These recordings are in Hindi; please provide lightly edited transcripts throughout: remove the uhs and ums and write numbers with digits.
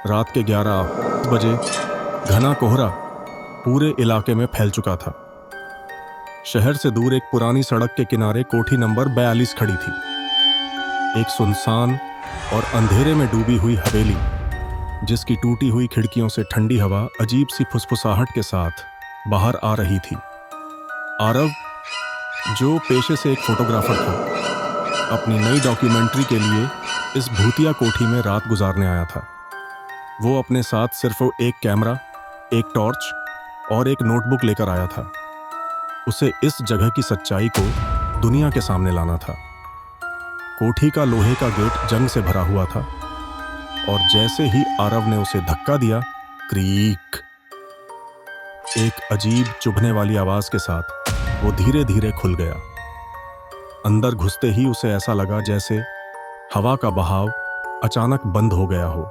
रात के 11 बजे घना कोहरा पूरे इलाके में फैल चुका था। शहर से दूर एक पुरानी सड़क के किनारे कोठी नंबर 42 खड़ी थी। एक सुनसान और अंधेरे में डूबी हुई हवेली, जिसकी टूटी हुई खिड़कियों से ठंडी हवा अजीब सी फुसफुसाहट के साथ बाहर आ रही थी। आरव, जो पेशे से एक फोटोग्राफर था, अपनी नई डॉक्यूमेंट्री के लिए इस भूतिया कोठी में रात गुजारने आया था। वो अपने साथ सिर्फ एक कैमरा, एक टॉर्च और एक नोटबुक लेकर आया था। उसे इस जगह की सच्चाई को दुनिया के सामने लाना था। कोठी का लोहे का गेट जंग से भरा हुआ था और जैसे ही आरव ने उसे धक्का दिया, क्रीक, एक अजीब चुभने वाली आवाज के साथ वो धीरे धीरे खुल गया। अंदर घुसते ही उसे ऐसा लगा जैसे हवा का बहाव अचानक बंद हो गया हो।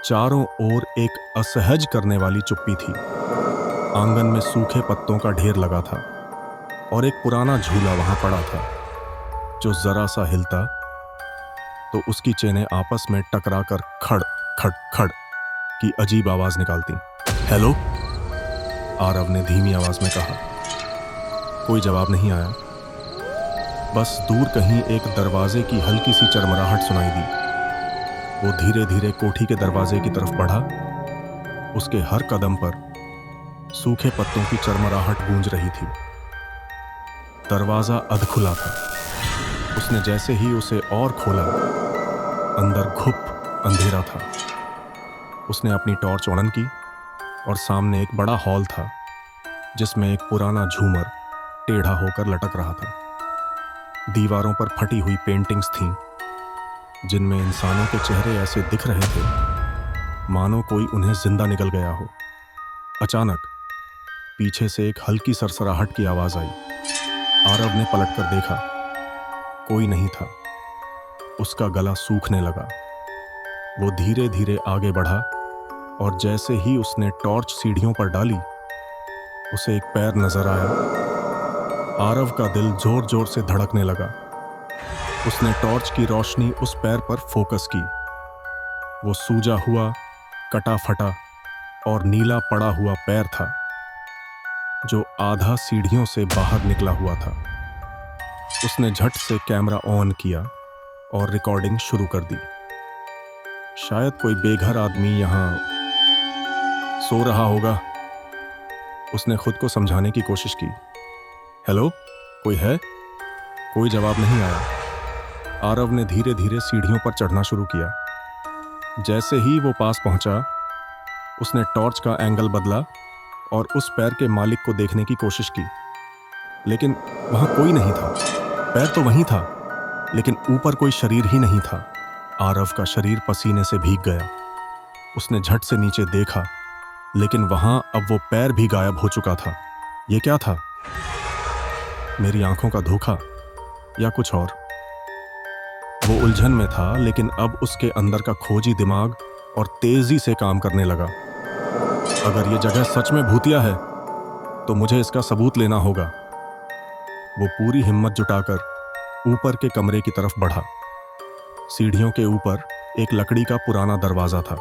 चारों ओर एक असहज करने वाली चुप्पी थी। आंगन में सूखे पत्तों का ढेर लगा था और एक पुराना झूला वहां पड़ा था, जो जरा सा हिलता तो उसकी चेनें आपस में टकराकर खड़ खड़ खड़ की अजीब आवाज निकालती। हेलो, आरव ने धीमी आवाज में कहा। कोई जवाब नहीं आया। बस दूर कहीं एक दरवाजे की हल्की सी चरमराहट सुनाई दी। वो धीरे धीरे कोठी के दरवाजे की तरफ बढ़ा। उसके हर कदम पर सूखे पत्तों की चरमराहट गूंज रही थी। दरवाजा अधखुला था। उसने जैसे ही उसे और खोला, अंदर घुप अंधेरा था। उसने अपनी टॉर्च ऑन की और सामने एक बड़ा हॉल था, जिसमें एक पुराना झूमर टेढ़ा होकर लटक रहा था। दीवारों पर फटी हुई पेंटिंग्स थीं, जिनमें इंसानों के चेहरे ऐसे दिख रहे थे मानो कोई उन्हें जिंदा निकल गया हो। अचानक पीछे से एक हल्की सरसराहट की आवाज आई। आरव ने पलटकर देखा। कोई नहीं था। उसका गला सूखने लगा। वो धीरे धीरे आगे बढ़ा और जैसे ही उसने टॉर्च सीढ़ियों पर डाली, उसे एक पैर नजर आया। आरव का दिल जोर जोर से धड़कने लगा। उसने टॉर्च की रोशनी उस पैर पर फोकस की। वो सूजा हुआ, कटा फटा और नीला पड़ा हुआ पैर था, जो आधा सीढ़ियों से बाहर निकला हुआ था। उसने झट से कैमरा ऑन किया और रिकॉर्डिंग शुरू कर दी। शायद कोई बेघर आदमी यहां सो रहा होगा, उसने खुद को समझाने की कोशिश की। हेलो, कोई है? कोई जवाब नहीं आया। आरव ने धीरे धीरे सीढ़ियों पर चढ़ना शुरू किया। जैसे ही वो पास पहुंचा, उसने टॉर्च का एंगल बदला और उस पैर के मालिक को देखने की कोशिश की, लेकिन वहां कोई नहीं था। पैर तो वहीं था, लेकिन ऊपर कोई शरीर ही नहीं था। आरव का शरीर पसीने से भीग गया। उसने झट से नीचे देखा, लेकिन वहां अब वो पैर भी गायब हो चुका था। ये क्या था? मेरी आंखों का धोखा या कुछ और? वो उलझन में था, लेकिन अब उसके अंदर का खोजी दिमाग और तेजी से काम करने लगा। अगर ये जगह सच में भूतिया है, तो मुझे इसका सबूत लेना होगा। वो पूरी हिम्मत जुटाकर ऊपर के कमरे की तरफ बढ़ा। सीढ़ियों के ऊपर एक लकड़ी का पुराना दरवाजा था,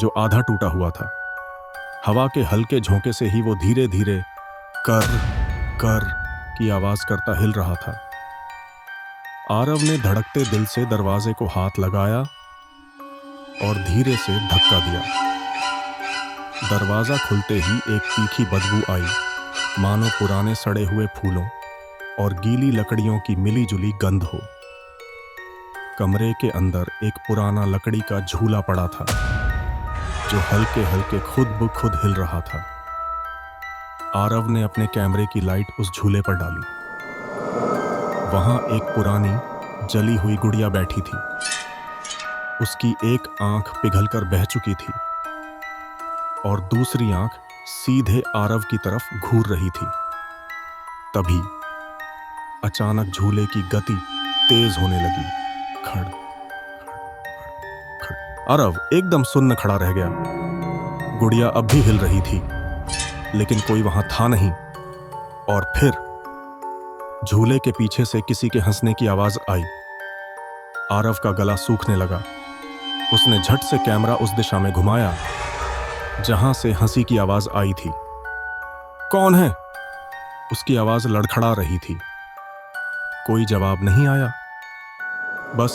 जो आधा टूटा हुआ था। हवा के हल्के झोंके से ही वो धीरे धीरे कर कर की आवाज करता हिल रहा था। आरव ने धड़कते दिल से दरवाजे को हाथ लगाया और धीरे से धक्का दिया। दरवाजा खुलते ही एक तीखी बदबू आई, मानो पुराने सड़े हुए फूलों और गीली लकड़ियों की मिली जुली गंध हो। कमरे के अंदर एक पुराना लकड़ी का झूला पड़ा था, जो हल्के हल्के खुद ब खुद हिल रहा था। आरव ने अपने कैमरे की लाइट उस झूले पर डाली। वहां एक पुरानी जली हुई गुड़िया बैठी थी। उसकी एक आंख पिघलकर बह चुकी थी और दूसरी आंख सीधे आरव की तरफ घूर रही थी। तभी अचानक झूले की गति तेज होने लगी। खड़ खड़। आरव एकदम सुन्न खड़ा रह गया। गुड़िया अब भी हिल रही थी, लेकिन कोई वहां था नहीं। और फिर झूले के पीछे से किसी के हंसने की आवाज आई। आरव का गला सूखने लगा। उसने झट से कैमरा उस दिशा में घुमाया जहां से हंसी की आवाज आई थी। कौन है? उसकी आवाज लड़खड़ा रही थी। कोई जवाब नहीं आया। बस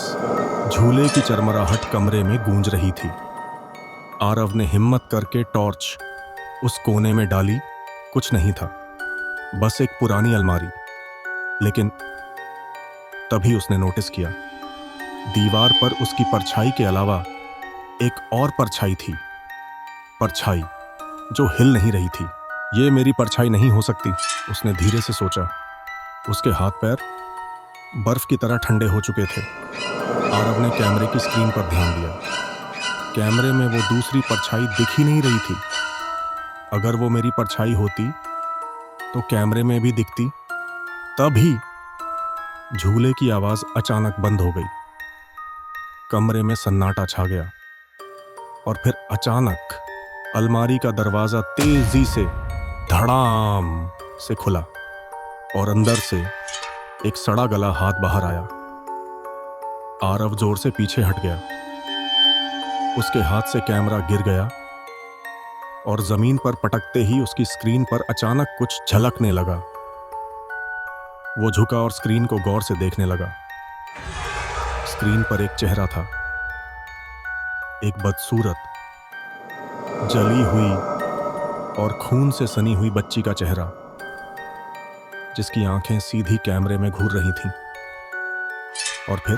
झूले की चरमराहट कमरे में गूंज रही थी। आरव ने हिम्मत करके टॉर्च उस कोने में डाली। कुछ नहीं था, बस एक पुरानी अलमारी। लेकिन तभी उसने नोटिस किया, दीवार पर उसकी परछाई के अलावा एक और परछाई थी। परछाई जो हिल नहीं रही थी। ये मेरी परछाई नहीं हो सकती, उसने धीरे से सोचा। उसके हाथ पैर बर्फ की तरह ठंडे हो चुके थे। आरव ने कैमरे की स्क्रीन पर ध्यान दिया। कैमरे में वो दूसरी परछाई दिख ही नहीं रही थी। अगर वो मेरी परछाई होती तो कैमरे में भी दिखती। तभी झूले की आवाज अचानक बंद हो गई। कमरे में सन्नाटा छा गया और फिर अचानक अलमारी का दरवाजा तेजी से धड़ाम से खुला और अंदर से एक सड़ा गला हाथ बाहर आया। आरव जोर से पीछे हट गया। उसके हाथ से कैमरा गिर गया और जमीन पर पटकते ही उसकी स्क्रीन पर अचानक कुछ झलकने लगा। वो झुका और स्क्रीन को गौर से देखने लगा। स्क्रीन पर एक चेहरा था, एक बदसूरत, जली हुई और खून से सनी हुई बच्ची का चेहरा, जिसकी आंखें सीधी कैमरे में घूर रही थीं। और फिर,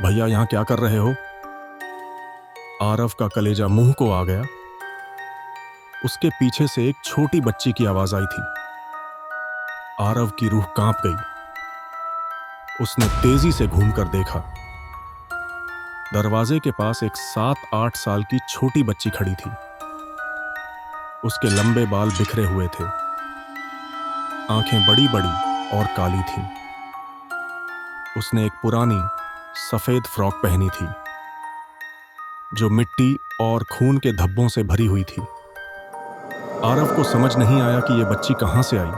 भैया यहां क्या कर रहे हो? आरव का कलेजा मुंह को आ गया। उसके पीछे से एक छोटी बच्ची की आवाज आई थी। आरव की रूह कांप गई। उसने तेजी से घूमकर देखा। दरवाजे के पास एक 7-8 साल की छोटी बच्ची खड़ी थी। उसके लंबे बाल बिखरे हुए थे, आंखें बड़ी बड़ी और काली थीं। उसने एक पुरानी सफेद फ्रॉक पहनी थी जो मिट्टी और खून के धब्बों से भरी हुई थी। आरव को समझ नहीं आया कि यह बच्ची कहां से आई।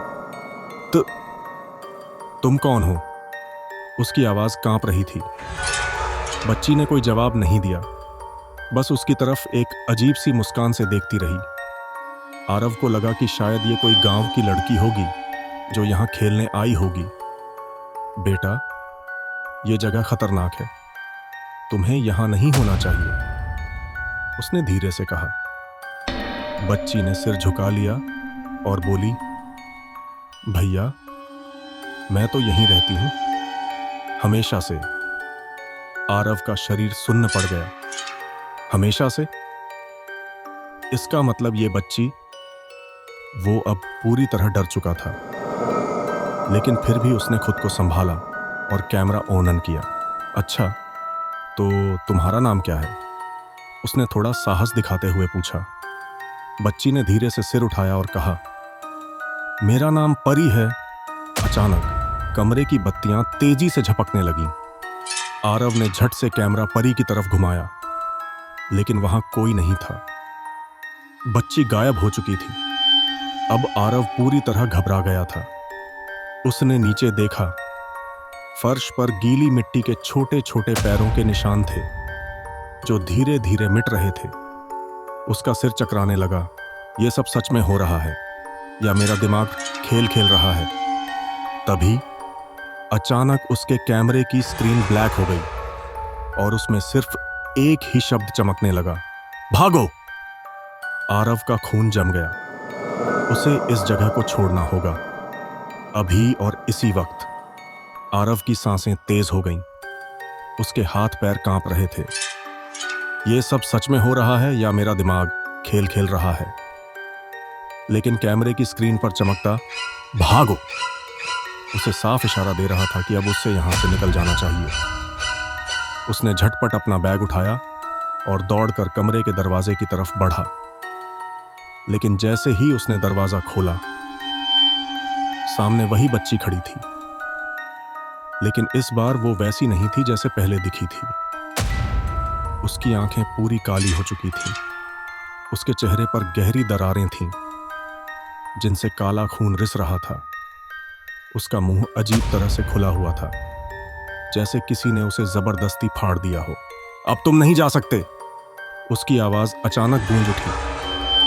तुम कौन हो? उसकी आवाज कांप रही थी। बच्ची ने कोई जवाब नहीं दिया, बस उसकी तरफ एक अजीब सी मुस्कान से देखती रही। आरव को लगा कि शायद ये कोई गांव की लड़की होगी जो यहां खेलने आई होगी। बेटा, यह जगह खतरनाक है, तुम्हें यहां नहीं होना चाहिए, उसने धीरे से कहा। बच्ची ने सिर झुका लिया और बोली, भैया, मैं तो यहीं रहती हूं, हमेशा से। आरव का शरीर सुन्न पड़ गया। हमेशा से? इसका मतलब ये बच्ची, वो अब पूरी तरह डर चुका था। लेकिन फिर भी उसने खुद को संभाला और कैमरा ऑन किया। अच्छा, तो तुम्हारा नाम क्या है? उसने थोड़ा साहस दिखाते हुए पूछा। बच्ची ने धीरे से सिर उठाया और कहा, मेरा नाम परी है। अचानक कमरे की बत्तियां तेजी से झपकने लगीं। आरव ने झट से कैमरा परी की तरफ घुमाया, लेकिन वहां कोई नहीं था। बच्ची गायब हो चुकी थी। अब आरव पूरी तरह घबरा गया था। उसने नीचे देखा। फर्श पर गीली मिट्टी के छोटे छोटे पैरों के निशान थे जो धीरे धीरे मिट रहे थे। उसका सिर चकराने लगा। यह सब सच में हो रहा है या मेरा दिमाग खेल खेल रहा है? तभी अचानक उसके कैमरे की स्क्रीन ब्लैक हो गई और उसमें सिर्फ एक ही शब्द चमकने लगा, भागो! आरव का खून जम गया। उसे इस जगह को छोड़ना होगा, अभी और इसी वक्त। आरव की सांसें तेज हो गईं। उसके हाथ पैर कांप रहे थे। यह सब सच में हो रहा है या मेरा दिमाग खेल खेल रहा है? लेकिन कैमरे की स्क्रीन पर चमकता भागो उसे साफ इशारा दे रहा था कि अब उससे यहां से निकल जाना चाहिए। उसने झटपट अपना बैग उठाया और दौड़कर कमरे के दरवाजे की तरफ बढ़ा। लेकिन जैसे ही उसने दरवाजा खोला, सामने वही बच्ची खड़ी थी। लेकिन इस बार वो वैसी नहीं थी जैसे पहले दिखी थी। उसकी आंखें पूरी काली हो चुकी थीं। उसके चेहरे पर गहरी दरारें थीं जिनसे काला खून रिस रहा था। उसका मुंह अजीब तरह से खुला हुआ था, जैसे किसी ने उसे जबरदस्ती फाड़ दिया हो। अब तुम नहीं जा सकते। उसकी आवाज अचानक गूंज उठी,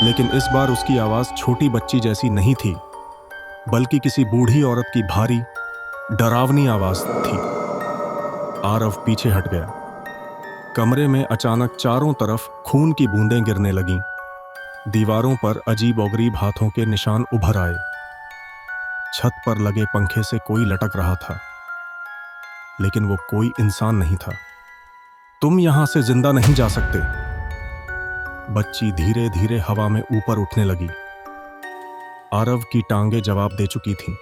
लेकिन इस बार उसकी आवाज छोटी बच्ची जैसी नहीं थी, बल्कि किसी बूढ़ी औरत की भारी, डरावनी आवाज थी। आरव पीछे हट गया। कमरे में अचानक चारों तरफ खून की बूंदें गिरने लगीं। दीवारों पर अजीब-ओ-गरीब हाथों के निशान उभर आए। छत पर लगे पंखे से कोई लटक रहा था, लेकिन वो कोई इंसान नहीं था। तुम यहां से जिंदा नहीं जा सकते। बच्ची धीरे धीरे हवा में ऊपर उठने लगी। आरव की टांगें जवाब दे चुकी थीं।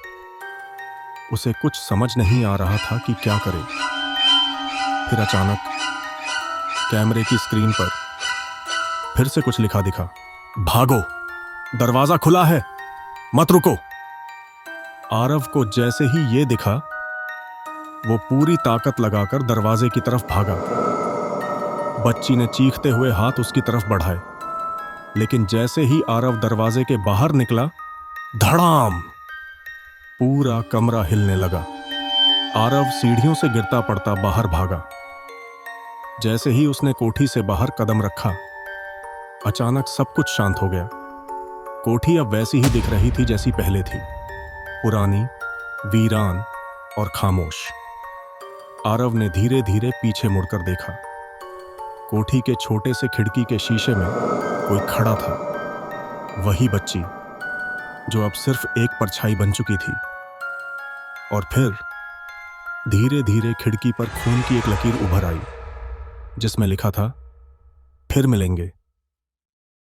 उसे कुछ समझ नहीं आ रहा था कि क्या करे। फिर अचानक कैमरे की स्क्रीन पर फिर से कुछ लिखा दिखा। भागो, दरवाजा खुला है, मत रुको। आरव को जैसे ही ये दिखा, वो पूरी ताकत लगाकर दरवाजे की तरफ भागा। बच्ची ने चीखते हुए हाथ उसकी तरफ बढ़ाए, लेकिन जैसे ही आरव दरवाजे के बाहर निकला, धड़ाम! पूरा कमरा हिलने लगा। आरव सीढ़ियों से गिरता पड़ता बाहर भागा। जैसे ही उसने कोठी से बाहर कदम रखा, अचानक सब कुछ शांत हो गया। कोठी अब वैसी ही दिख रही थी जैसी पहले थी, पुरानी, वीरान और खामोश। आरव ने धीरे धीरे पीछे मुड़कर देखा। कोठी के छोटे से खिड़की के शीशे में कोई खड़ा था। वही बच्ची जो अब सिर्फ एक परछाई बन चुकी थी। और फिर धीरे धीरे खिड़की पर खून की एक लकीर उभर आई, जिसमें लिखा था, फिर मिलेंगे।